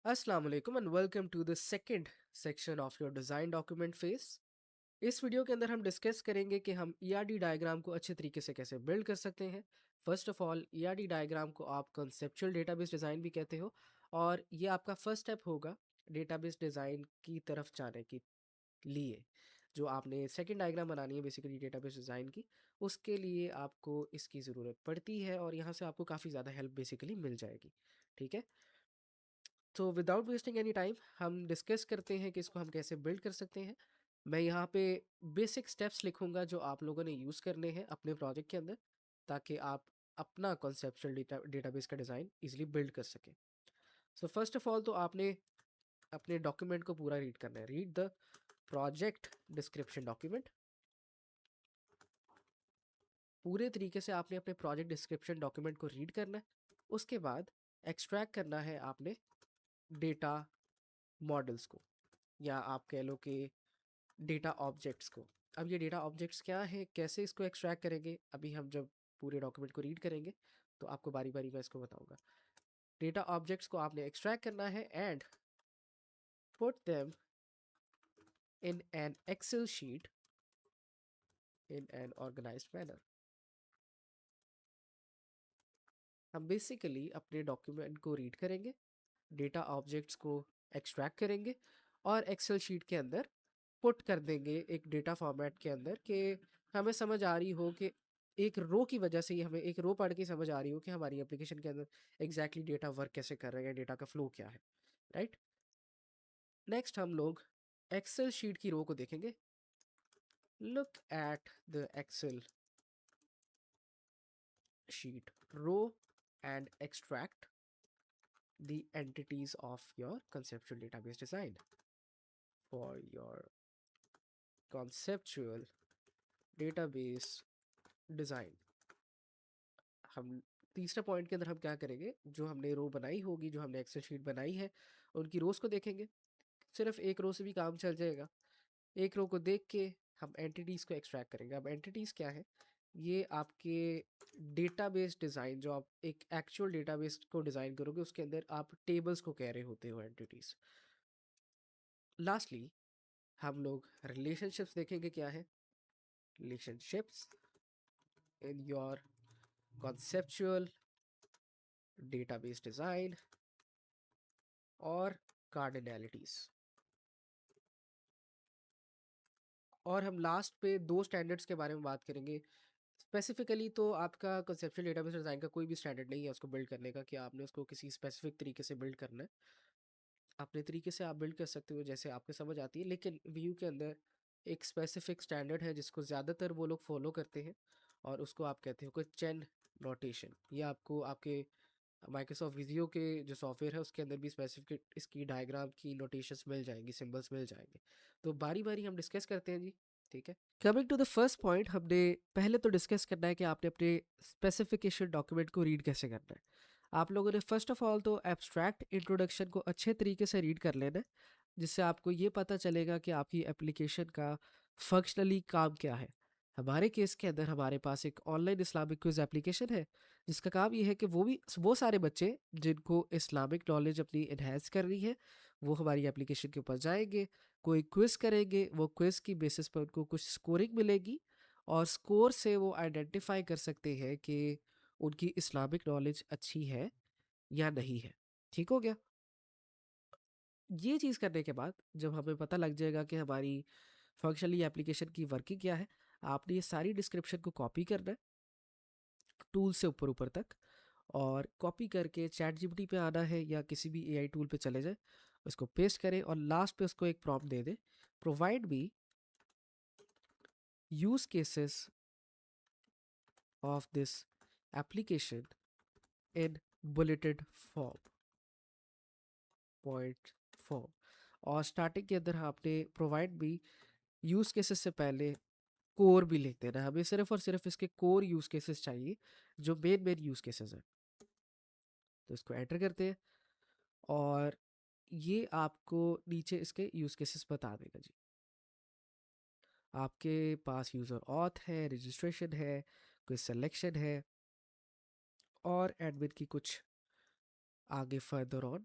Assalamu alaikum and welcome to the second section of your design document phase. इस video के अंदर हम discuss करेंगे कि हम ERD डायग्राम को अच्छे तरीके से कैसे बिल्ड कर सकते हैं। First of all ERD diagram को आप कंसेप्चुअल डेटाबेस डिज़ाइन भी कहते हो और ये आपका फर्स्ट स्टेप होगा डेटाबेस डिज़ाइन की तरफ जाने के लिए। जो आपने सेकंड डायग्राम बनानी है बेसिकली डेटाबेस डिज़ाइन की, उसके लिए आपको इसकी ज़रूरत पड़ती है और यहाँ से आपको काफ़ी ज़्यादा हेल्प बेसिकली मिल जाएगी। ठीक है, तो विदाउट वेस्टिंग एनी टाइम हम डिस्कस करते हैं कि इसको हम कैसे बिल्ड कर सकते हैं। मैं यहाँ पे बेसिक स्टेप्स लिखूंगा जो आप लोगों ने यूज़ करने हैं अपने प्रोजेक्ट के अंदर, ताकि आप अपना कॉन्सेप्चुअल डेटाबेस का डिज़ाइन इजीली बिल्ड कर सकें। सो फर्स्ट ऑफ ऑल तो आपने अपने डॉक्यूमेंट को पूरा रीड करना है। Read the project description document. पूरे तरीके से आपने अपने प्रोजेक्ट डिस्क्रिप्शन डॉक्यूमेंट को रीड करना है। उसके बाद एक्सट्रैक्ट करना है आपने डेटा मॉडल्स को, या आप कह लो कि डेटा ऑब्जेक्ट्स को। अब ये डेटा ऑब्जेक्ट्स क्या है, कैसे इसको एक्सट्रैक्ट करेंगे, अभी हम जब पूरे डॉक्यूमेंट को रीड करेंगे तो आपको बारी बारी मैं इसको बताऊंगा। डेटा ऑब्जेक्ट्स को आपने एक्सट्रैक्ट करना है and put them in an Excel sheet in an organised manner. हम बेसिकली अपने डॉक्यूमेंट को रीड करेंगे, डेटा ऑब्जेक्ट्स को एक्सट्रैक्ट करेंगे और एक्सेल शीट के अंदर पुट कर देंगे एक डेटा फॉर्मेट के अंदर, कि हमें समझ आ रही हो कि एक रो की वजह से ही हमें एक रो पढ़ के समझ आ रही हो कि हमारी एप्लीकेशन के अंदर एग्जैक्टली डेटा वर्क कैसे कर रहे हैं, डेटा का फ्लो क्या है। राइट, नेक्स्ट हम लोग एक्सेल शीट की रो को देखेंगे। Look at the Excel sheet row and extract the entities of your conceptual database design. For your conceptual database design, हम तीसरे पॉइंट के अंदर हम क्या करेंगे, जो हमने रो बनाई होगी, जो हमने एक्सेल शीट बनाई है, उनकी रोज को देखेंगे। सिर्फ एक रो से भी काम चल जाएगा। एक रो को देख के हम एंटिटीज को एक्सट्रैक्ट करेंगे। अब एंटिटीज क्या है, ये आपके डेटाबेस डिज़ाइन, जो आप एक एक्चुअल डेटाबेस को डिज़ाइन करोगे उसके अंदर आप टेबल्स को कह रहे होते हो एंटिटीज। लास्टली हम लोग रिलेशनशिप्स देखेंगे। क्या है relationships in your conceptual database design और कार्डिनैलिटीज। और हम लास्ट पे दो स्टैंडर्ड्स के बारे में बात करेंगे। स्पेसिफिकली तो आपका कंसेप्चुअल डेटाबेस डिज़ाइन का कोई भी स्टैंडर्ड नहीं है उसको बिल्ड करने का, कि आपने उसको किसी स्पेसिफिक तरीके से बिल्ड करना है। अपने तरीके से आप बिल्ड कर सकते हो जैसे आपको समझ आती है, लेकिन व्यू के अंदर एक स्पेसिफिक स्टैंडर्ड है जिसको ज़्यादातर वो लोग फॉलो करते हैं, और उसको आप कहते हो कि चेन नोटेशन। ये आपको आपके माइक्रोसॉफ्ट विजियो के जो सॉफ्टवेयर है उसके अंदर भी स्पेसिफिक इसकी डायग्राम की नोटेशंस मिल जाएंगी, सिंबल्स मिल जाएंगे। तो बारी बारी हम डिस्कस करते हैं जी। ठीक है, coming to the first point, हमने पहले तो डिस्कस करना है कि आपने अपने स्पेसिफिकेशन डॉक्यूमेंट को रीड कैसे करना है। आप लोगों ने फर्स्ट ऑफ ऑल तो एब्स्ट्रैक्ट इंट्रोडक्शन को अच्छे तरीके से रीड कर लेना है, जिससे आपको ये पता चलेगा कि आपकी एप्लीकेशन का फंक्शनली काम क्या है। हमारे केस के अंदर हमारे पास एक ऑनलाइन इस्लामिक क्विज एप्लीकेशन है, जिसका काम ये है कि वो सारे बच्चे जिनको इस्लामिक नॉलेज अपनी इन्हेंस करनी है, वो हमारी एप्लीकेशन के ऊपर जाएंगे, कोई क्विज करेंगे, वो क्विज की बेसिस पर उनको कुछ स्कोरिंग मिलेगी, और स्कोर से वो आइडेंटिफाई कर सकते हैं कि उनकी इस्लामिक नॉलेज अच्छी है या नहीं है। ठीक हो गया। ये चीज़ करने के बाद जब हमें पता लग जाएगा कि हमारी फंक्शनली एप्लीकेशन की वर्किंग क्या है, आपने ये सारी डिस्क्रिप्शन को कॉपी करना है टूल से ऊपर ऊपर तक, और कॉपी करके चैट जीपीटी पे आना है या किसी भी एआई टूल पे चले जाए, उसको पेस्ट करें और लास्ट पे उसको एक प्रॉम्प्ट दे दें, provide me use cases of this application in bulleted point form। और स्टार्टिंग के अंदर आपने प्रोवाइड भी यूज केसेस से पहले कोर भी लिख देना है। हमें सिर्फ और सिर्फ इसके कोर यूज केसेस चाहिए, जो मेन मेन यूज केसेस हैं। तो इसको एंटर करते हैं और ये आपको नीचे इसके यूज केसेस बता देगा जी। आपके पास यूजर ऑथ है, रजिस्ट्रेशन है, कोई सिलेक्शन है, और एडमिन की कुछ आगे फर्दर ऑन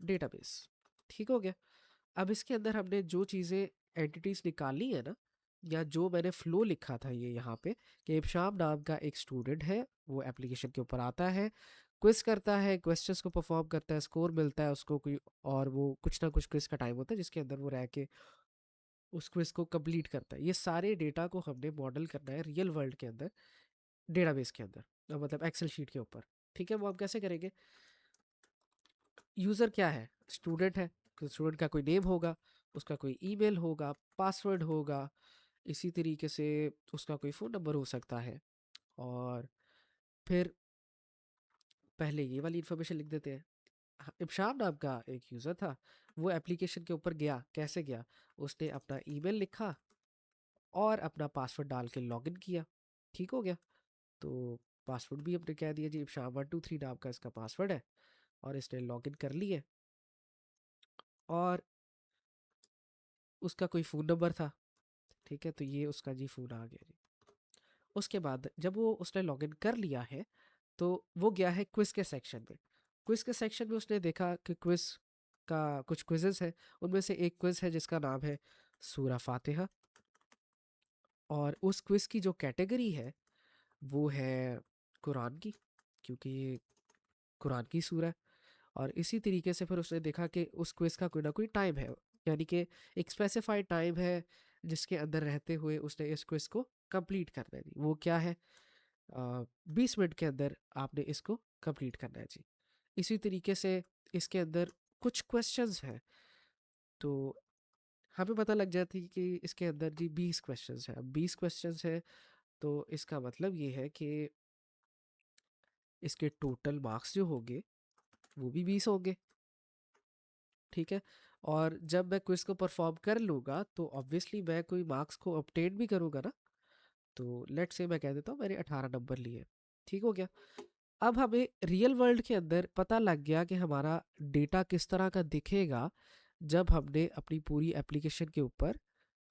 डेटाबेस। ठीक हो गया। अब इसके अंदर हमने जो चीज़ें एंटिटीज निकाली है ना, या जो मैंने फ्लो लिखा था ये यहाँ पे, कि इब्शाम नाम का एक स्टूडेंट है, वो एप्लीकेशन के ऊपर आता है, क्विज करता है, क्वेश्चंस को परफॉर्म करता है, स्कोर मिलता है उसको कोई, और वो कुछ ना कुछ क्विज का टाइम होता है जिसके अंदर वो रह के उस क्विज को कंप्लीट करता है। ये सारे डेटा को हमने मॉडल करना है रियल वर्ल्ड के अंदर, डेटाबेस के अंदर, मतलब एक्सेल शीट के ऊपर। ठीक है, वो हम कैसे करेंगे? यूज़र क्या है? स्टूडेंट है, तो स्टूडेंट का कोई नेम होगा, उसका कोई ईमेल होगा, पासवर्ड होगा, इसी तरीके से उसका कोई फ़ोन नंबर हो सकता है। और फिर पहले ये वाली इन्फॉर्मेशन लिख देते हैं। इब्शाम नाम का एक यूज़र था, वो एप्लीकेशन के ऊपर गया, कैसे गया? उसने अपना ईमेल लिखा और अपना पासवर्ड डाल के लॉगिन किया। ठीक हो गया। तो पासवर्ड भी हमने कह दिया जी, इब्शाम 123 नाम का इसका पासवर्ड है, और इसने लॉगिन कर लिया। और उसका कोई फ़ोन नंबर था, ठीक है, तो ये उसका जी फ़ोन आ गया जी। उसके बाद जब वो उसने लॉगिन कर लिया है, तो वो गया है क्विज के सेक्शन में। क्विज के सेक्शन में उसने देखा कि क्विज का कुछ क्विजेस है, उनमें से एक क्विज है जिसका नाम है सूरा फातिहा, और उस क्विज की जो कैटेगरी है वो है कुरान की, क्योंकि ये कुरान की सूरा है। और इसी तरीके से फिर उसने देखा कि उस क्विज का कोई ना कोई टाइम है, यानी कि एक स्पेसिफाइड टाइम है जिसके अंदर रहते हुए उसने इस क्विज को कंप्लीट करना है जी। वो क्या है? 20 मिनट के अंदर आपने इसको कंप्लीट करना है जी। इसी तरीके से इसके अंदर कुछ क्वेश्चंस हैं, तो हमें पता लग जाती है कि इसके अंदर जी 20 क्वेश्चंस हैं। अब 20 क्वेश्चंस हैं, तो इसका मतलब ये है कि इसके टोटल मार्क्स जो होंगे वो भी 20 होंगे। ठीक है। और जब मैं क्विज को परफॉर्म कर लूँगा तो ऑब्वियसली मैं कोई मार्क्स को अपटेन भी करूँगा ना। तो लेट से मैं कह देता हूँ मैंने 18 नंबर लिए। ठीक हो गया। अब हमें रियल वर्ल्ड के अंदर पता लग गया कि हमारा डेटा किस तरह का दिखेगा जब हमने अपनी पूरी एप्लीकेशन के ऊपर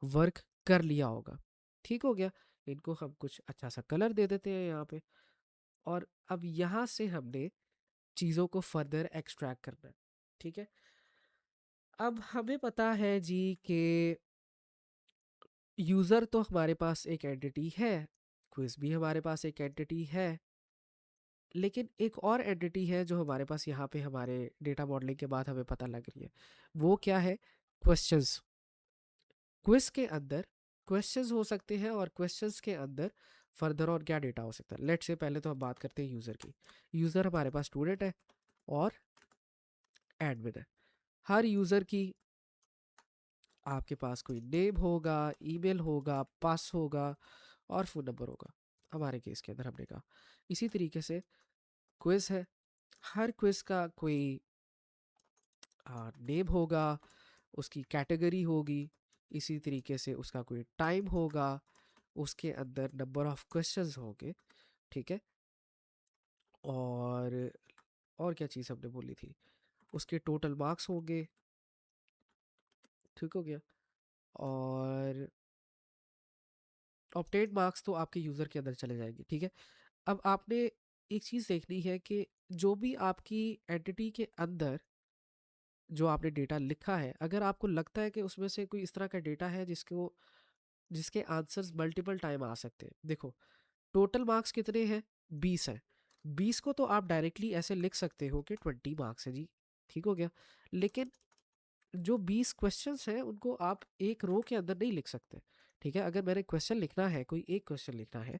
वर्क कर लिया होगा। ठीक हो गया। इनको हम कुछ अच्छा सा कलर दे देते हैं यहाँ पे। और अब यहाँ से हमने चीज़ों को फर्दर एक्सट्रैक्ट करना है। ठीक है। अब हमें पता है जी कि यूज़र तो हमारे पास एक एंटिटी है, क्विज भी हमारे पास एक एंटिटी है, लेकिन एक और एंटिटी है जो हमारे पास यहाँ पे हमारे डेटा मॉडलिंग के बाद हमें पता लग रही है। वो क्या है? क्वेश्चंस। क्विज के अंदर क्वेश्चंस हो सकते हैं, और क्वेश्चंस के अंदर फर्दर और क्या डेटा हो सकता है। लेट से पहले तो हम बात करते हैं यूज़र की। यूज़र हमारे पास स्टूडेंट है और एडमिन है। हर यूज़र की आपके पास कोई नेम होगा, ईमेल होगा, पास होगा, और फ़ोन नंबर होगा। हमारे केस के अंदर हमने कहा इसी तरीके से क्विज है, हर क्विज का कोई नेम होगा, उसकी कैटेगरी होगी, इसी तरीके से उसका कोई टाइम होगा, उसके अंदर नंबर ऑफ क्वेश्चंस होंगे। ठीक है। और क्या चीज़ हमने बोली थी? उसके टोटल मार्क्स होंगे। ठीक हो गया। और ऑप्टेड मार्क्स तो आपके यूज़र के अंदर चले जाएंगे। ठीक है। अब आपने एक चीज़ देखनी है कि जो भी आपकी एंटिटी के अंदर जो आपने डेटा लिखा है, अगर आपको लगता है कि उसमें से कोई इस तरह का डेटा है जिसके आंसर्स मल्टीपल टाइम आ सकते हैं। देखो, टोटल मार्क्स कितने हैं? 20 है। 20 को तो आप डायरेक्टली ऐसे लिख सकते हो कि 20 मार्क्स है जी। ठीक हो गया। लेकिन जो 20 क्वेश्चंस हैं उनको आप एक रो के अंदर नहीं लिख सकते। ठीक है। अगर मैंने क्वेश्चन लिखना है, कोई एक क्वेश्चन लिखना है,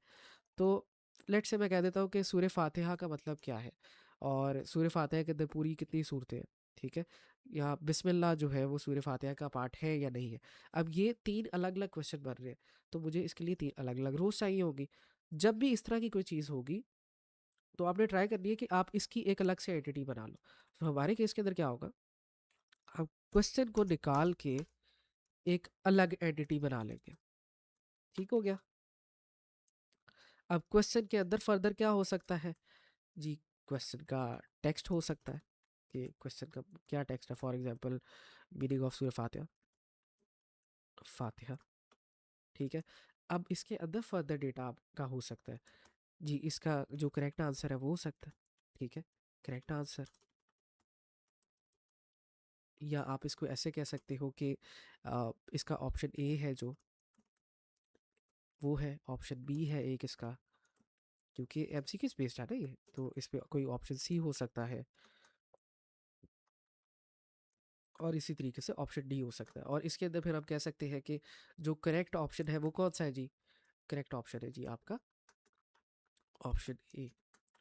तो लेट से मैं कह देता हूँ कि सूर्य फातिहा का मतलब क्या है, और सूर्य फातिहा के अंदर पूरी कितनी सूरतें हैं। ठीक है। या बिस्मिल्लाह जो है वो सूर्य फातिहा का पार्ट है या नहीं है। अब ये 3 अलग अलग क्वेश्चन बन रहे हैं, तो मुझे इसके लिए 3 अलग अलग रोज चाहिए होगी। जब भी इस तरह की कोई चीज़ होगी, तो आपने ट्राई करनी है कि आप इसकी एक अलग से एंटिटी बना लो। तो हमारे केस के अंदर क्या होगा? हम क्वेश्चन को निकाल के एक अलग एंटिटी बना लेंगे। ठीक हो गया। अब क्वेश्चन के अंदर फर्दर क्या हो सकता है जी? क्वेश्चन का टेक्स्ट हो सकता है, कि क्वेश्चन का क्या टेक्स्ट है। फॉर एग्जांपल, मीनिंग ऑफ सूरह फातिहा, फातिहा। ठीक है। अब इसके अंदर फर्दर डेटा आपका हो सकता है जी, इसका जो करेक्ट आंसर है वो हो सकता है। ठीक है। करेक्ट आंसर या आप इसको ऐसे कह सकते हो कि इसका ऑप्शन ए है जो, वो है, ऑप्शन बी है एक इसका, क्योंकि एमसीक्यू बेस्ड है ना ये, तो इस पे कोई ऑप्शन सी हो सकता है, और इसी तरीके से ऑप्शन डी हो सकता है। और इसके अंदर फिर हम कह सकते हैं कि जो करेक्ट ऑप्शन है वो कौन सा है जी? करेक्ट ऑप्शन है जी आपका ऑप्शन ए,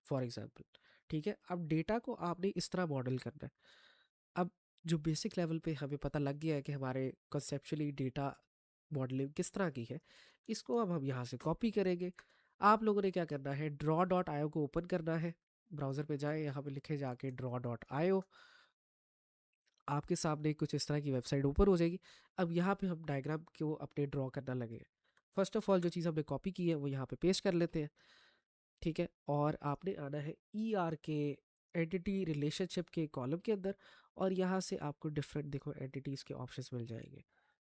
फॉर एग्जांपल। ठीक है, अब डेटा को आपने इस तरह मॉडल करना है। अब जो बेसिक लेवल पे हमें पता लग गया है कि हमारे कंसेप्चुअली डेटा मॉडलिंग किस तरह की है, इसको अब हम यहाँ से कॉपी करेंगे। आप लोगों ने क्या करना है, ड्रॉ डॉट आयो को ओपन करना है, ब्राउज़र पे जाए, यहाँ पे लिखे जाके ड्रॉ डॉट आयो, आपके सामने कुछ इस तरह की वेबसाइट ऊपर हो जाएगी। अब यहाँ पे हम डायग्राम को अपने ड्रॉ करना लगे। फर्स्ट ऑफ ऑल जो चीज़ हमने कॉपी की है वो यहाँ पे पेस्ट कर लेते हैं। ठीक है, और आपने आना है ई आर के एंटिटी रिलेशनशिप के कॉलम के अंदर, और यहाँ से आपको डिफरेंट देखो एंटिटीज़ के ऑप्शंस मिल जाएंगे।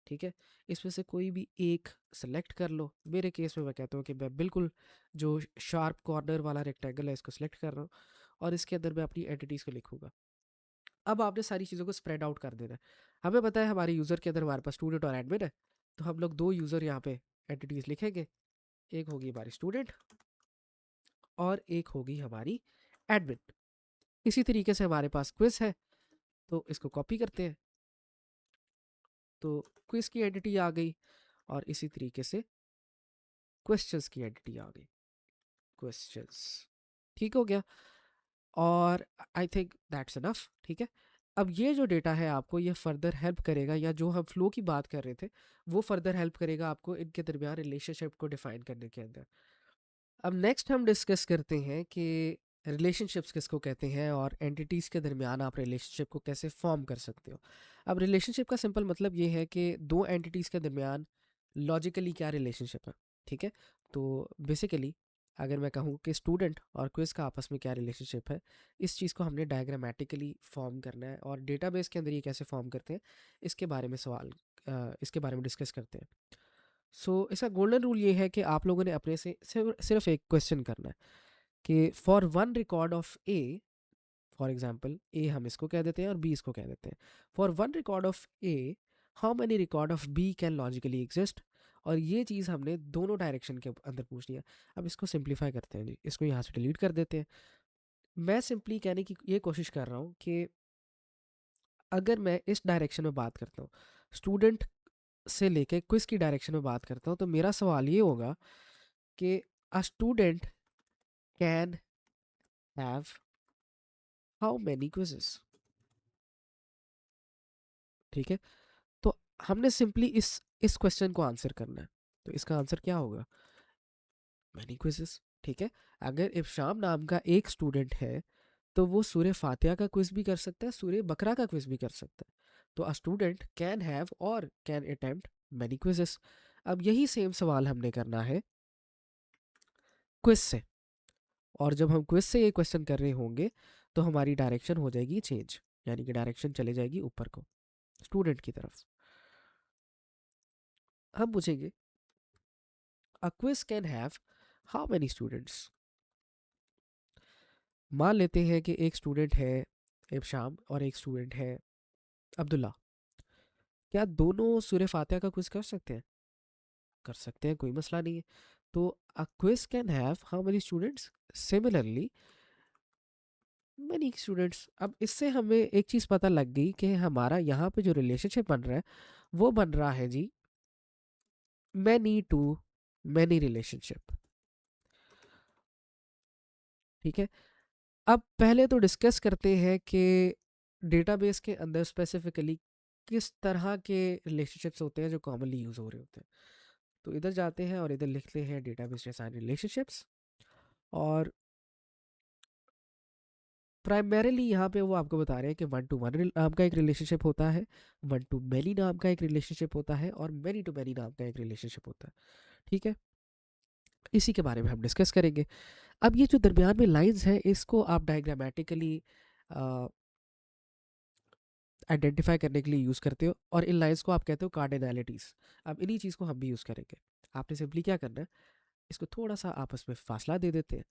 ठीक है, इसमें से कोई भी एक सेलेक्ट कर लो। मेरे केस में मैं कहता हूँ कि मैं बिल्कुल जो शार्प कॉर्नर वाला रेक्टेंगल है इसको सेलेक्ट कर रहा हूँ, और इसके अंदर मैं अपनी एंटिटीज़ को लिखूंगा। अब आपने सारी चीज़ों को स्प्रेड आउट कर देना है। हमें पता है हमारे यूज़र के अंदर हमारे पास स्टूडेंट और एडमिन है, तो हम लोग दो यूज़र यहाँ पे एंटिटीज़ लिखेंगे। एक होगी हमारी स्टूडेंट और एक होगी हमारी एडमिन। इसी तरीके से हमारे पास क्विज है, तो इसको कॉपी करते हैं, तो क्विज की एंटिटी आ गई, और इसी तरीके से क्वेश्चंस की एंटिटी आ गई, क्वेश्चंस। ठीक हो गया, और आई थिंक दैट्स इनफ। ठीक है, अब ये जो डेटा है आपको ये फर्दर हेल्प करेगा, या जो हम फ्लो की बात कर रहे थे वो फर्दर हेल्प करेगा आपको इनके दरमियान रिलेशनशिप को डिफाइन करने के अंदर। अब नेक्स्ट हम डिस्कस करते हैं कि रिलेशनशिप्स किसको कहते हैं, और एंटिटीज़ के दरमियान आप रिलेशनशिप को कैसे फॉर्म कर सकते हो। अब रिलेशनशिप का सिंपल मतलब ये है कि दो एंटिटीज़ के दरमियान लॉजिकली क्या रिलेशनशिप है। ठीक है, तो बेसिकली अगर मैं कहूँ कि स्टूडेंट और क्विज का आपस में क्या रिलेशनशिप है, इस चीज़ को हमने डायग्रामेटिकली फॉर्म करना है, और डेटाबेस के अंदर ये कैसे फॉर्म करते हैं इसके बारे में इसके बारे में डिस्कस करते हैं। इसका गोल्डन रूल ये है कि आप लोगों ने अपने से सिर्फ एक क्वेश्चन करना है कि for one record of A, for example uh हम इसको कह देते हैं और बी इसको कह देते हैं, for one record of A how many record of B can logically exist. और ये चीज़ हमने दोनों डायरेक्शन के अंदर पूछ लिया। अब इसको सिंप्लीफाई करते हैं जी, इसको यहाँ से डिलीट कर देते हैं। मैं सिंपली कहने की ये कोशिश कर रहा हूँ कि अगर मैं इस डायरेक्शन में बात करता हूँ, स्टूडेंट से लेके क्विज की डायरेक्शन में बात करता हूँ, तो मेरा सवाल ये होगा कि a student can have how many quizzes. ठीक है, तो हमने सिंपली इस क्वेश्चन को आंसर करना है, तो इसका आंसर क्या होगा, मैनी क्विजेस। ठीक है, अगर इफ्शाम नाम का एक स्टूडेंट है तो वो सूर्य फातिहा का क्विज भी कर सकता है, सूर्य बकरा का क्विज भी कर सकता है। तो अ स्टूडेंट कैन हैव और कैन अटेम्प्ट मैनी क्विजेस। अब यही सेम सवाल हमने करना है क्विज से, और जब हम क्विज से ये क्वेश्चन कर रहे होंगे तो हमारी डायरेक्शन हो जाएगी चेंज, यानी कि डायरेक्शन चले जाएगी ऊपर को, स्टूडेंट की तरफ। हम पूछेंगे अ quiz can have how many students. मान लेते हैं कि एक स्टूडेंट है इब्शाम और एक स्टूडेंट है अब्दुल्ला। क्या दोनों सूर्य फातिहा का क्विज कर सकते हैं? कर सकते हैं, कोई मसला नहीं है। तो अ quiz can have how many students, similarly many students. अब इससे हमें एक चीज़ पता लग गई कि हमारा यहाँ पे जो रिलेशनशिप बन रहा है वो बन रहा है जी मैनी टू मैनी रिलेशनशिप। ठीक है, अब पहले तो डिस्कस करते हैं कि डेटाबेस के अंदर स्पेसिफिकली किस तरह के रिलेशनशिप्स होते हैं जो कॉमनली यूज़ हो रहे होते हैं। तो इधर जाते हैं और इधर लिखते हैं डेटाबेस डिज़ाइन रिलेशनशिप्स, और प्राइमरीली यहाँ पे वो आपको बता रहे हैं कि वन टू वन नाम का एक रिलेशनशिप होता है, वन टू मैनी नाम का एक रिलेशनशिप होता है, और मैनी टू मैनी नाम का एक रिलेशनशिप होता है। ठीक है, इसी के बारे में हम डिस्कस करेंगे। अब ये जो दरमियान में लाइंस है इसको आप डायग्रामेटिकली आइडेंटिफाई करने के लिए यूज़ करते हो, और इन लाइंस को आप कहते हो कार्डिनैलिटीज़। अब इन्हीं चीज़ को हम भी यूज़ करेंगे। आपने सिंपली क्या करना है, इसको थोड़ा सा आपस में फासला दे देते हैं,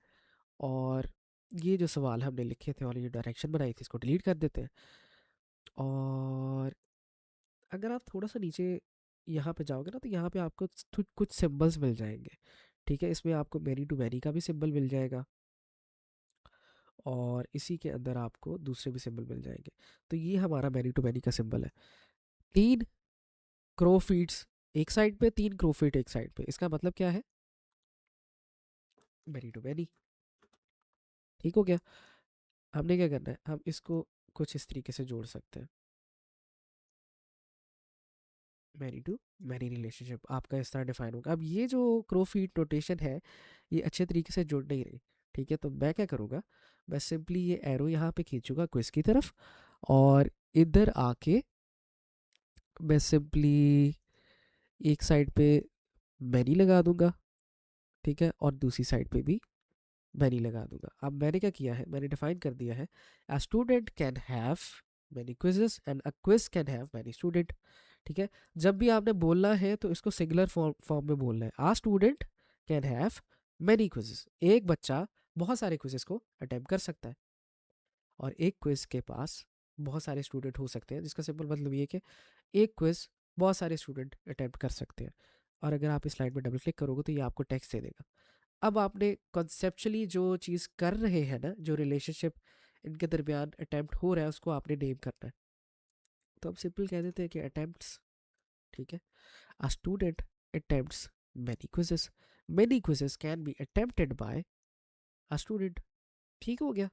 और ये जो सवाल हमने लिखे थे और ये डायरेक्शन बनाई थी इसको डिलीट कर देते हैं, अगर आप थोड़ा सा नीचे यहाँ पे जाओगे ना, तो यहाँ पे आपको कुछ सिंबल्स मिल जाएंगे। ठीक है, इसमें आपको मैनी टू मैनी का भी सिंबल मिल जाएगा, और इसी के अंदर आपको दूसरे भी सिंबल मिल जाएंगे। तो ये हमारा मैनी टू मैनी का सिंबल है। 3 क्रो फीट्स एक साइड पे, 3 क्रो फीट एक साइड पे, इसका मतलब क्या है? Many to many. ठीक हो गया। हमने क्या करना है, हम इसको कुछ इस तरीके से जोड़ सकते हैं। मैनी टू मैनी रिलेशनशिप आपका इस तरह डिफाइन होगा। अब ये जो क्रो फीट नोटेशन है, ये अच्छे तरीके से जुड़ नहीं रही। ठीक है, तो मैं क्या करूँगा, मैं सिंपली ये एरो यहाँ पे खींचूंगा क्विज की तरफ, और इधर आके मैं सिंपली एक साइड पे मैनी लगा दूंगा। ठीक है, और दूसरी साइड पे भी मैनी लगा दूंगा। अब मैंने क्या किया है, मैंने डिफाइन कर दिया है, a student can have many quizzes and a quiz can have many student. ठीक है, जब भी आपने बोलना है तो इसको सिंगुलर फॉर्म में बोलना है। A student can have many quizzes, एक बच्चा बहुत सारे क्विजेस को अटेम्प्ट कर सकता है, और एक क्विज के पास बहुत सारे स्टूडेंट हो सकते हैं, जिसका सिंपल मतलब ये है कि एक क्विज बहुत सारे स्टूडेंट अटेम्प्ट कर सकते हैं। और अगर आप इस स्लाइड में डबल क्लिक करोगे तो ये आपको टेक्स्ट दे देगा। अब आपने कॉन्सेप्चुअली जो चीज़ कर रहे हैं ना, जो रिलेशनशिप इनके दरमियान अटेम्प्ट हो रहा है, उसको आपने नेम करना है। तो हम सिंपल कह देते हैं कि अटेम्प्ट्स। ठीक है, a student attempts many quizzes, many quizzes can be attempted by a student. ठीक हो गया।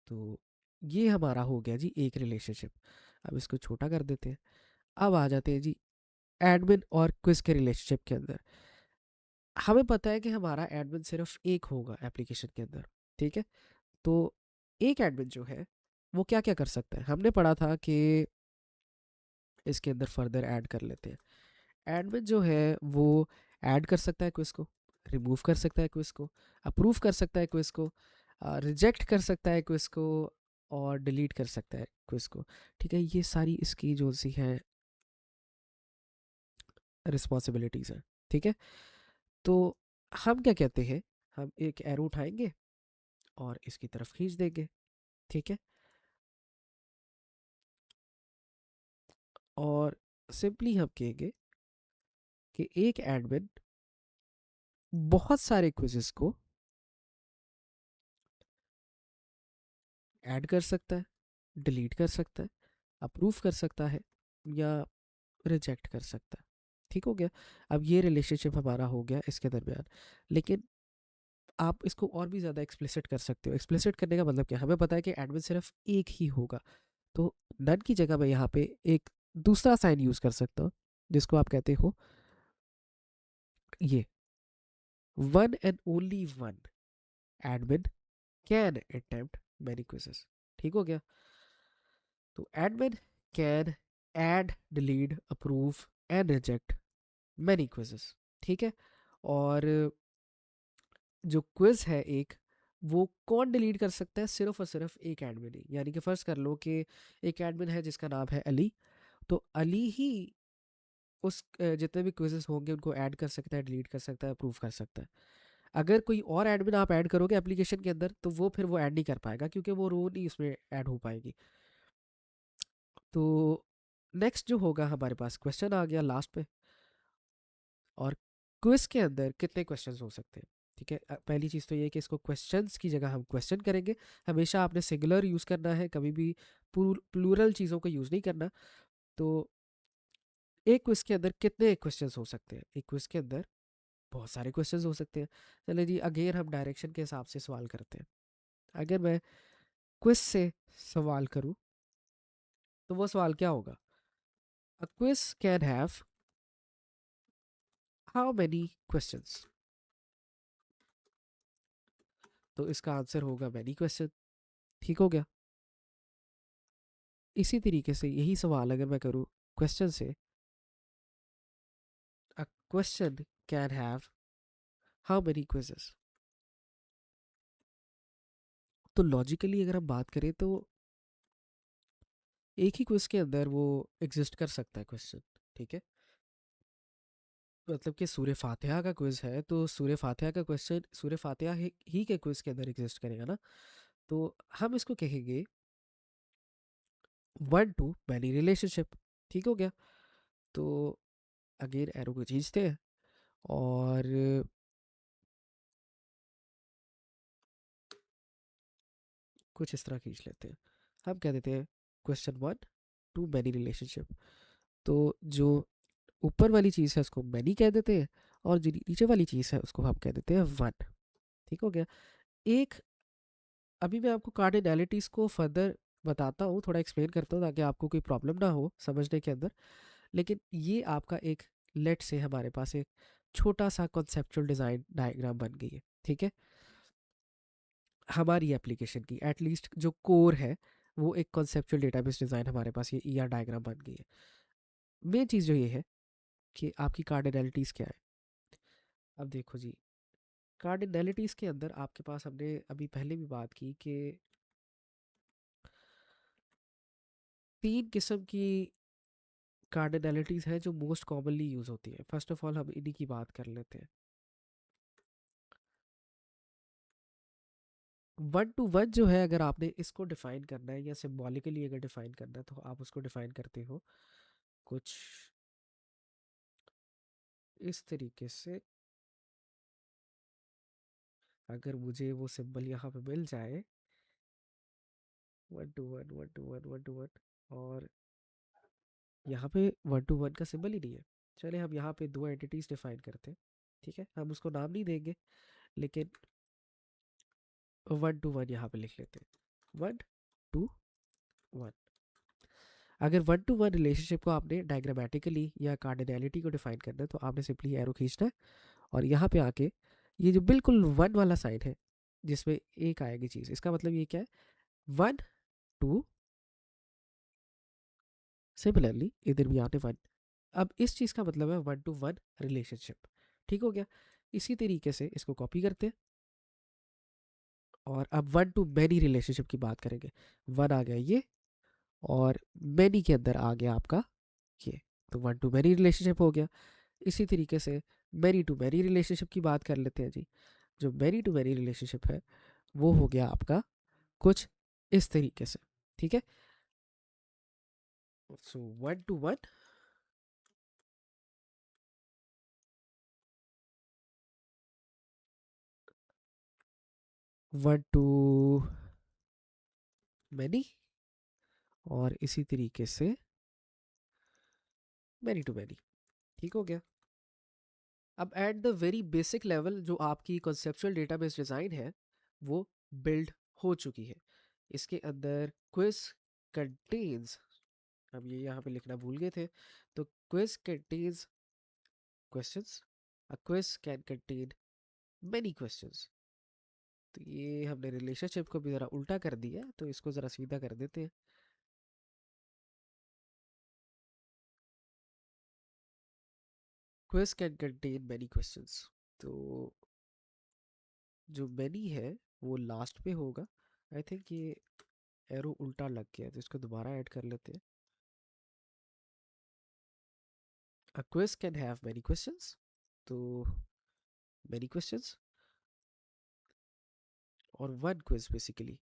तो ये हमारा हो गया जी एक रिलेशनशिप। अब इसको छोटा कर देते हैं। अब आ जाते हैं जी एडमिन और क्विज के रिलेशनशिप के अंदर। हमें पता है कि हमारा एडमिन सिर्फ एक होगा एप्लीकेशन के अंदर। ठीक है, तो एक एडमिन जो है वो क्या क्या कर सकता है, हमने पढ़ा था कि इसके अंदर फर्दर ऐड कर लेते हैं। एडमिन जो है वो ऐड कर सकता है क्विज को, रिमूव कर सकता है क्विज को, अप्रूव कर सकता है क्विज को, रिजेक्ट कर सकता है क्विज को, और डिलीट कर सकता है क्विज को। ठीक है, ये सारी इसकी जो सी है रिस्पॉन्सिबिलिटीज़ हैं। ठीक है, तो हम क्या कहते हैं, हम एक एरो उठाएंगे और इसकी तरफ खींच देंगे। ठीक है, और सिंपली हम कहेंगे कि एक एडमिन बहुत सारे क्विजेस को ऐड कर सकता है, डिलीट कर सकता है, अप्रूव कर सकता है, या रिजेक्ट कर सकता है। ठीक हो गया। अब ये रिलेशनशिप हमारा हो गया इसके दरमियान। लेकिन आप इसको और भी ज़्यादा एक्सप्लिसिट कर सकते हो। एक्सप्लिसिट करने का मतलब क्या, हमें पता है कि एडमिन सिर्फ एक ही होगा, तो नन की जगह मैं यहाँ पे एक दूसरा साइन यूज़ कर सकता हूँ, जिसको आप कहते हो ये one and only one admin can attempt many quizzes. ठीक हो गया। तो admin can add, delete, approve and reject many quizzes. ठीक है, और जो क्विज है एक, वो कौन डिलीट कर सकता है, सिर्फ और सिर्फ एक एडमिन ही। यानी कि फर्ज कर लो कि एक एडमिन है जिसका नाम है अली, तो अली ही उस जितने भी क्विजेस होंगे उनको ऐड कर सकता है, डिलीट कर सकता है, अप्रूव कर सकता है। अगर कोई और एडमिन आप ऐड करोगे एप्लीकेशन के अंदर, तो वो फिर वो ऐड नहीं कर पाएगा, क्योंकि वो रो नहीं उसमें ऐड हो पाएगी। तो नेक्स्ट जो होगा, हमारे पास क्वेश्चन आ गया लास्ट पे। और क्विज के अंदर कितने क्वेश्चंस हो सकते हैं? ठीक है, पहली चीज़ तो ये है कि इसको क्वेश्चंस की जगह हम क्वेश्चन करेंगे। हमेशा आपने सिंगुलर यूज़ करना है, कभी भी प्लूरल चीज़ों को यूज़ नहीं करना। तो एक क्विज के अंदर कितने क्वेश्चंस हो सकते हैं? एक क्विज के अंदर बहुत सारे क्वेश्चंस हो सकते हैं। चलिए जी, अगेन हम डायरेक्शन के हिसाब से सवाल करते हैं। अगर मैं क्विज से सवाल करूं, तो वो सवाल क्या होगा? अ quiz can have how many questions? तो इसका आंसर होगा मैनी क्वेश्चन। ठीक हो गया। इसी तरीके से यही सवाल अगर मैं करूँ क्वेश्चन से, a question can have how many quizzes? तो लॉजिकली अगर हम बात करें तो एक ही क्विज के अंदर वो एग्जिस्ट कर सकता है क्वेश्चन। ठीक है, मतलब कि सूर्य फातिहा का क्विज है, तो सूर्य फातिहा का क्वेश्चन सूर्य फातिहा ही के क्विज के अंदर एग्जिस्ट करेगा ना। तो हम इसको कहेंगे वन टू मैनी रिलेशनशिप। ठीक हो गया। तो अगेन एरो को खींचते हैं और कुछ इस तरह खींच लेते हैं। हम कह देते हैं question one two many relationship. तो जो ऊपर वाली चीज़ है उसको मैनी कह देते हैं, और जो नीचे वाली चीज़ है उसको हम कह देते हैं वन। ठीक हो गया। एक, अभी मैं आपको कार्डिनैलिटीज़ को फर्दर बताता हूँ, थोड़ा एक्सप्लेन करता हूँ ताकि आपको कोई प्रॉब्लम ना हो समझने के अंदर। लेकिन ये आपका एक, लेट से हमारे पास एक छोटा सा कॉन्सेप्चुअल डिज़ाइन डायग्राम बन गई है। ठीक है, हमारी एप्लीकेशन की एटलीस्ट जो कोर है वो एक कॉन्सेप्चुअल डेटाबेस डिज़ाइन हमारे पास ये ईआर डायग्राम बन गई है। मेन चीज़ जो ये है कि आपकी कार्डिनैलिटीज़ क्या है। अब देखो जी, कार्डिनैलिटीज़ के अंदर आपके पास, हमने अभी पहले भी बात की कि तीन किस्म की कार्डिनैलिटीज़ हैं जो मोस्ट कॉमनली यूज़ होती है। फर्स्ट ऑफ ऑल हम इन्हीं की बात कर लेते हैं। वन टू वन जो है, अगर आपने इसको डिफाइन करना है या सिम्बॉलिकली अगर डिफाइन करना है तो आप उसको डिफाइन करते हो कुछ इस तरीके से। अगर मुझे वो सिंबल यहाँ पे मिल जाए, one two one one two one one two one, और यहाँ पे वन टू वन का सिंबल ही नहीं है। चले हम यहाँ पे दो एंटिटीज डिफाइन करते हैं। ठीक है, हम उसको नाम नहीं देंगे, लेकिन वन टू वन यहाँ पे लिख लेते हैं, वन टू वन। अगर वन टू वन रिलेशनशिप को आपने डायग्रामेटिकली या कार्डिनैलिटी को डिफाइन करना है तो आपने सिंपली एरो खींचना है, और यहाँ पे आके ये जो बिल्कुल वन वाला साइन है जिसमें एक आएगी चीज़, इसका मतलब ये क्या है, वन टू। सिमिलरली इधर भी आने वन। अब इस चीज़ का मतलब है वन टू वन रिलेशनशिप। ठीक हो गया। इसी तरीके से इसको कॉपी करते हैं, और अब वन टू मैनी रिलेशनशिप की बात करेंगे। वन आ गया ये, और मैनी के अंदर आ गया आपका ये, तो वन टू मैनी रिलेशनशिप हो गया। इसी तरीके से मैनी टू मैनी रिलेशनशिप की बात कर लेते हैं जी। जो मैनी टू मैनी रिलेशनशिप है वो हो गया आपका कुछ इस तरीके से। ठीक है, so one two one, one two many, और इसी तरीके से मैनी टू मैनी। ठीक हो गया। अब at the very basic level जो आपकी कॉन्सेप्चुअल डेटाबेस डिज़ाइन है वो बिल्ड हो चुकी है। इसके अंदर क्विज कंटेन्स, हम ये यहाँ पे लिखना भूल गए थे, तो quiz contains questions, a quiz can contain many questions. तो ये हमने रिलेशनशिप को भी ज़रा उल्टा कर दिया, तो इसको ज़रा सीधा कर देते हैं। Quiz can contain many questions, तो जो मैनी है वो लास्ट पे होगा। आई थिंक ये एरो उल्टा लग गया, तो इसको दोबारा ऐड कर लेते हैं। A quiz can have many questions, तो मैनी क्वेश्चंस, और वन क्विज बेसिकली,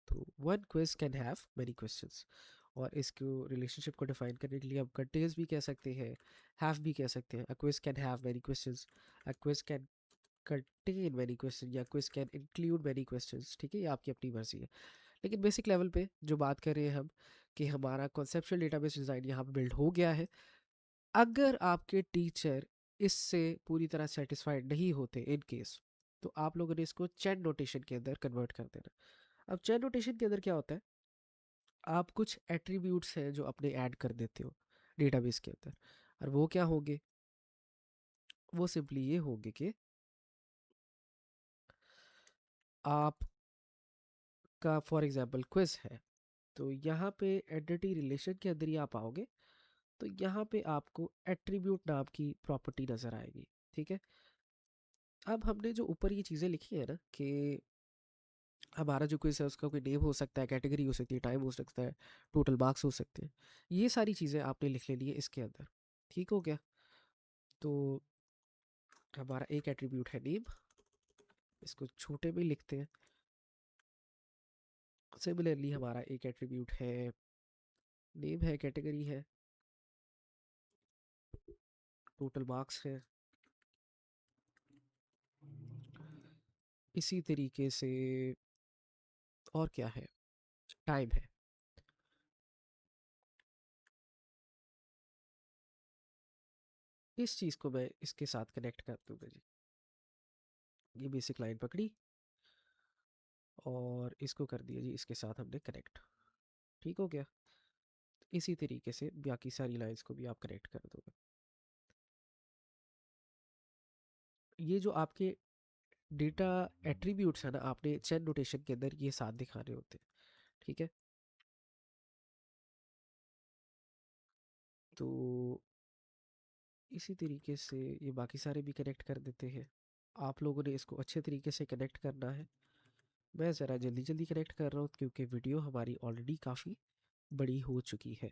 तो one quiz can have many questions. और इसको रिलेशनशिप को डिफाइन करने के लिए हम कंटेन्स भी कह सकते हैं, हैव भी कह सकते हैं। A quiz can have many questions, a quiz can contain many question, या quiz can include many questions. ठीक है, ये आपकी अपनी मर्जी है। लेकिन बेसिक लेवल पे जो बात कर रहे हैं हम, कि हमारा कॉन्सेप्चुअल डेटाबेस डिज़ाइन यहाँ पे बिल्ड हो गया है। अगर आपके टीचर इससे पूरी तरह सेटिस्फाइड नहीं होते इन केस, तो आप लोगों ने इसको चैन नोटेशन के अंदर कन्वर्ट कर देना। अब चैन नोटेशन के अंदर क्या होता है, आप कुछ एट्रीब्यूट्स हैं जो अपने ऐड कर देते हो डेटाबेस के अंदर, और वो क्या होंगे, वो सिंपली ये होंगे कि आपका फॉर एग्जांपल क्विज है, तो यहाँ पे एंटिटी रिलेशन के अंदर ही आप आओगे, तो यहाँ पे आपको एट्रीब्यूट नाम की प्रॉपर्टी नज़र आएगी। ठीक है, अब हमने जो ऊपर ये चीज़ें लिखी है ना, कि हमारा जो क्विज है उसका कोई नेम हो सकता है, कैटेगरी हो सकती है, टाइम हो सकता है, टोटल मार्क्स हो सकते हैं, ये सारी चीज़ें आपने लिख लेनी है इसके अंदर। ठीक हो गया। तो हमारा एक एट्रीब्यूट है नेम, इसको छोटे में लिखते हैं, सिमिलरली हमारा एक एट्रीब्यूट है, नेम है, कैटेगरी है, टोटल मार्क्स है। इसी तरीके से और क्या है, टाइम है। इस चीज़ को मैं इसके साथ कनेक्ट कर दूंगा जी। ये बेसिक लाइन पकड़ी और इसको कर दिया जी इसके साथ हमने कनेक्ट। ठीक हो गया। इसी तरीके से बाकी सारी लाइंस को भी आप कनेक्ट कर दोगे। ये जो आपके डेटा एट्रीब्यूट्स है ना, आपने चेन नोटेशन के अंदर ये साथ दिखाने होते हैं। ठीक है, तो इसी तरीके से ये बाकी सारे भी कनेक्ट कर देते हैं। आप लोगों ने इसको अच्छे तरीके से कनेक्ट करना है। मैं ज़रा जल्दी जल्दी कनेक्ट कर रहा हूँ क्योंकि वीडियो हमारी ऑलरेडी काफ़ी बड़ी हो चुकी है।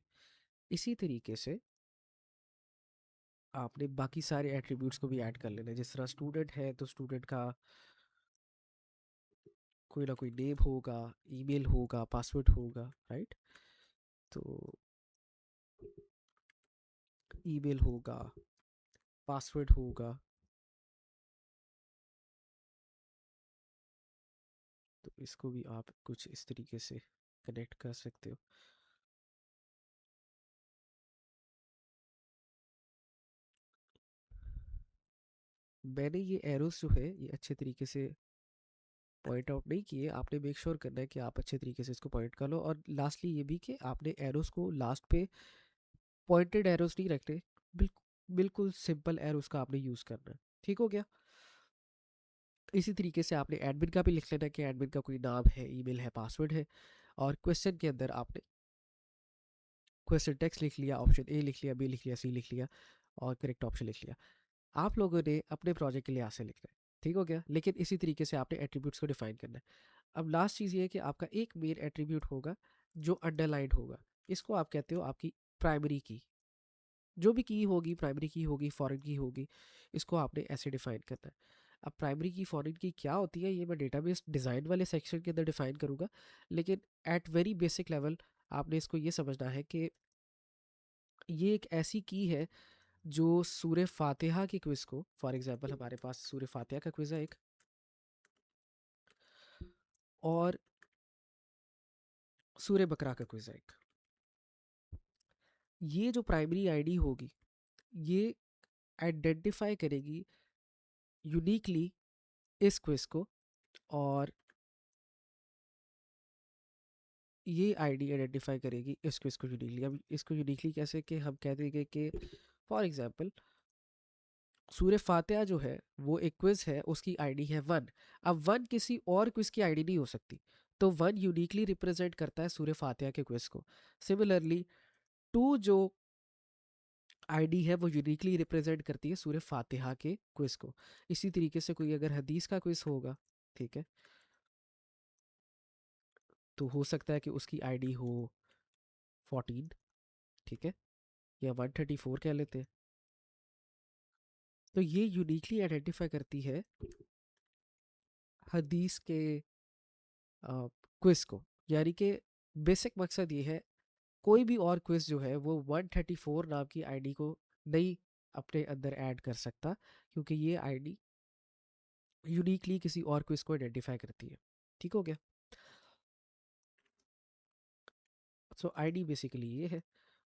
इसी तरीके से आपने बाकी सारे एट्रीब्यूट्स को भी ऐड कर लेना है। जिस तरह स्टूडेंट है तो स्टूडेंट का कोई ना कोई नेम होगा, ईमेल होगा, पासवर्ड होगा, राइट। तो ईमेल होगा, पासवर्ड होगा, तो इसको भी आप कुछ इस तरीके से कनेक्ट कर सकते हो। मैंने ये एरोस जो है ये अच्छे तरीके से पॉइंट आउट नहीं किए, आपने मेक श्योर करना है कि आप अच्छे तरीके से इसको पॉइंट कर लो। और लास्टली ये भी कि आपने एरोस को लास्ट पे पॉइंटेड एरोस नहीं रखते, बिल्कुल बिल्कुल सिंपल एरोस का आपने यूज़ करना है। ठीक हो गया। इसी तरीके से आपने एडमिन का भी लिख लेना कि एडमिन का कोई नाम है, ईमेल है, पासवर्ड है। और क्वेश्चन के अंदर आपने क्वेश्चन टेक्स्ट लिख लिया, ऑप्शन ए लिख लिया, बी लिख लिया, सी लिख लिया और करेक्ट ऑप्शन लिख लिया। आप लोगों ने अपने प्रोजेक्ट के लिए ऐसे लिखना है। ठीक हो गया। लेकिन इसी तरीके से आपने एट्रीब्यूट्स को डिफाइन करना है। अब लास्ट चीज़ ये है कि आपका एक मेन एट्रीब्यूट होगा जो अंडरलाइंड होगा। इसको आप कहते हो आपकी प्राइमरी की। जो भी की होगी, प्राइमरी की होगी, फॉरेन की होगी, इसको आपने ऐसे डिफाइन करना है। अब प्राइमरी की, फॉरेन की क्या होती है ये मैं डेटाबेस डिज़ाइन वाले सेक्शन के अंदर डिफाइन करूँगा। लेकिन एट वेरी बेसिक लेवल आपने इसको ये समझना है कि ये एक ऐसी की है जो सूर्य फातिहा की क्विज़ को, फॉर एग्जांपल हमारे पास सूर्य फातिहा का क्विज़ है एक, और सूर्य बकरा का क्विज़ है एक। ये जो प्राइमरी आईडी होगी ये आइडेंटिफाई करेगी यूनिकली इस क्विज़ को। और ये आईडी आइडेंटिफाई करेगी इस क्विज़ को यूनिकली। अब इसको यूनिकली कैसे कि हम कह देंगे कि फॉर एग्जांपल सूर्य फातिहा जो है वो एक क्विज़ है, उसकी आईडी है 1। अब 1 किसी और क्विज़ की आईडी नहीं हो सकती, तो 1 यूनिकली रिप्रेजेंट करता है सूर्य फातिहा के क्विज़ को। सिमिलरली 2 जो आईडी है वो यूनिकली रिप्रेजेंट करती है सूर्य फातिहा के क्विज़ को। इसी तरीके से कोई अगर हदीस का क्विज़ होगा, ठीक है, तो हो सकता है कि उसकी आईडी हो 14, ठीक है, या 134 कह लेते हैं। तो ये यूनिकली आइडेंटिफाई करती है हदीस के क्विज़ को। यानी कि बेसिक मकसद ये है, कोई भी और क्विज़ जो है वो 134 नाम की आईडी को नहीं अपने अंदर ऐड कर सकता, क्योंकि ये आईडी यूनिकली किसी और क्विज़ को आइडेंटिफाई करती है। ठीक हो गया। सो आईडी बेसिकली ये है।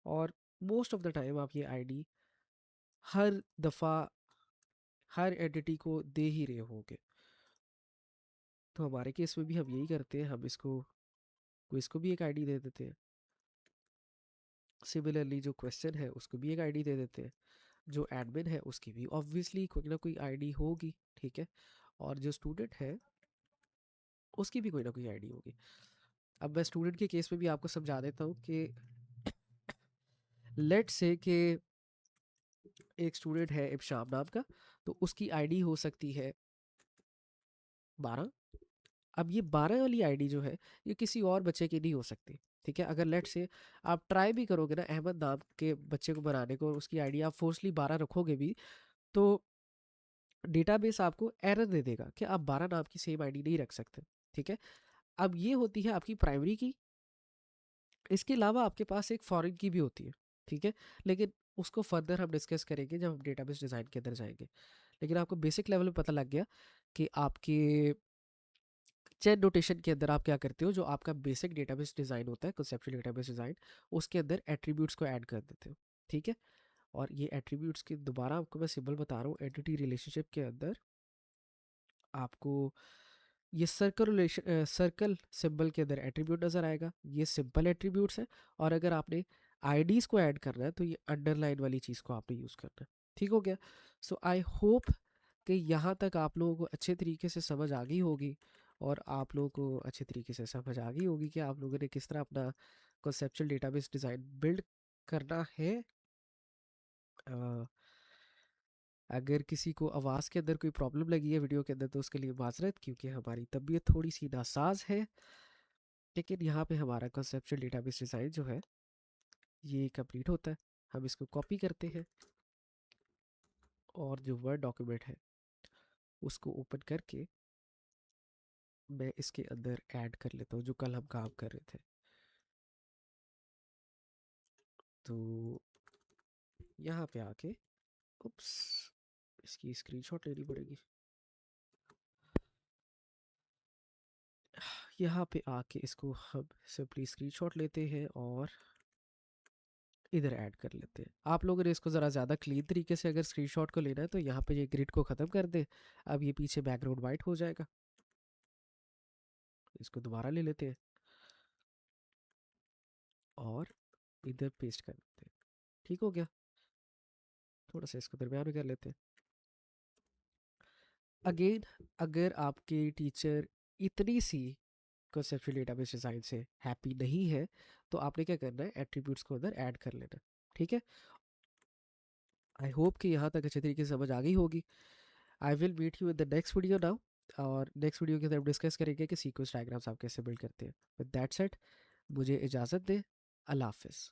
और मोस्ट ऑफ द टाइम आप ये आईडी हर दफ़ा हर एंटिटी को दे ही रहे होंगे। तो हमारे केस में भी हम यही करते हैं, हम इसको क्विज़ को भी एक आईडी दे देते हैं। सिमिलरली जो क्वेश्चन है उसको भी एक आईडी दे देते हैं। जो एडमिन है उसकी भी ऑब्वियसली कोई ना कोई आईडी होगी, ठीक है। और जो स्टूडेंट है उसकी भी कोई ना कोई आईडी होगी। अब मैं स्टूडेंट के केस में भी आपको समझा देता हूँ कि लेट से कि एक स्टूडेंट है इब्शाम नाम का, तो उसकी आईडी हो सकती है 12। अब ये 12 वाली आईडी जो है ये किसी और बच्चे की नहीं हो सकती। ठीक है, अगर लेट से आप ट्राई भी करोगे ना अहमद नाम के बच्चे को बनाने को और उसकी आईडी आप फोर्सली 12 रखोगे भी, तो डेटाबेस आपको एरर दे देगा कि आप 12 नाम की सेम आईडी नहीं रख सकते। ठीक है, अब ये होती है आपकी प्राइमरी की। इसके अलावा आपके पास एक फॉरेन की भी होती है, ठीक है, लेकिन उसको फर्दर हम डिस्कस करेंगे जब हम डेटाबेस डिज़ाइन के अंदर जाएंगे। लेकिन आपको बेसिक लेवल पे पता लग गया कि आपके चेन नोटेशन के अंदर आप क्या करते हो, जो आपका बेसिक डेटाबेस डिज़ाइन होता है, कंसेप्चुअल डेटाबेस डिज़ाइन, उसके अंदर एट्रीब्यूट्स को ऐड कर देते हो, ठीक है। और ये एट्रीब्यूट्स की दोबारा आपको मैं सिंबल बता रहा हूँ, एंटिटी रिलेशनशिप के अंदर आपको ये सर्कल सिंबल के अंदर एट्रीब्यूट नज़र आएगा, ये सिंपल एट्रीब्यूट्स है। और अगर आपने आईडीज़ को ऐड करना है तो ये अंडरलाइन वाली चीज़ को आपने यूज़ करना है, ठीक हो गया। सो आई होप कि यहाँ तक आप लोगों को अच्छे तरीके से समझ आ गई होगी, और आप लोगों को अच्छे तरीके से समझ आ गई होगी कि आप लोगों ने किस तरह अपना कॉन्सेप्चुअल डेटाबेस डिज़ाइन बिल्ड करना है। अ, अगर किसी को आवाज़ के अंदर कोई प्रॉब्लम लगी है वीडियो के अंदर तो उसके लिए माजरत, क्योंकि हमारी तबीयत थोड़ी सी नासाज है। लेकिन यहाँ पे हमारा कॉन्सेप्चुअल डेटाबेस डिज़ाइन जो है ये कंप्लीट होता है। हम इसको कॉपी करते हैं और जो वर्ड डॉक्यूमेंट है उसको ओपन करके मैं इसके अंदर ऐड कर लेता हूँ जो कल हम काम कर रहे थे। तो यहाँ पे आके, उप्स, इसकी स्क्रीनशॉट लेनी पड़ेगी। यहाँ पे आके इसको हम सिंपली स्क्रीनशॉट लेते हैं और इधर ऐड कर लेते हैं। आप लोगों ने इसको ज़रा ज़्यादा क्लीन तरीके से अगर स्क्रीनशॉट को लेना है तो यहाँ पे ये ग्रिड को ख़त्म कर दे। अब ये पीछे बैकग्राउंड वाइट हो जाएगा। इसको दोबारा ले लेते हैं और इधर पेस्ट कर देते हैं। ठीक हो गया। थोड़ा सा इसको दरमियान में कर लेते हैं। अगेन, अगर आपके टीचर इतनी सी कंसेप्चुअल डेटाबेस डिज़ाइन से हैप्पी नहीं है तो आपने क्या करना है, एट्रीब्यूट्स को अंदर ऐड कर लेना। ठीक है। आई होप कि यहाँ तक अच्छे तरीके से समझ आ गई होगी। I will meet you in the next video now. और नेक्स्ट वीडियो के अंदर हम डिस्कस करेंगे कि सीक्वेंस डायग्राम्स आप कैसे बिल्ड करते हैं। विद दैट सेट, मुझे इजाज़त दें। अल्लाह हाफिज़।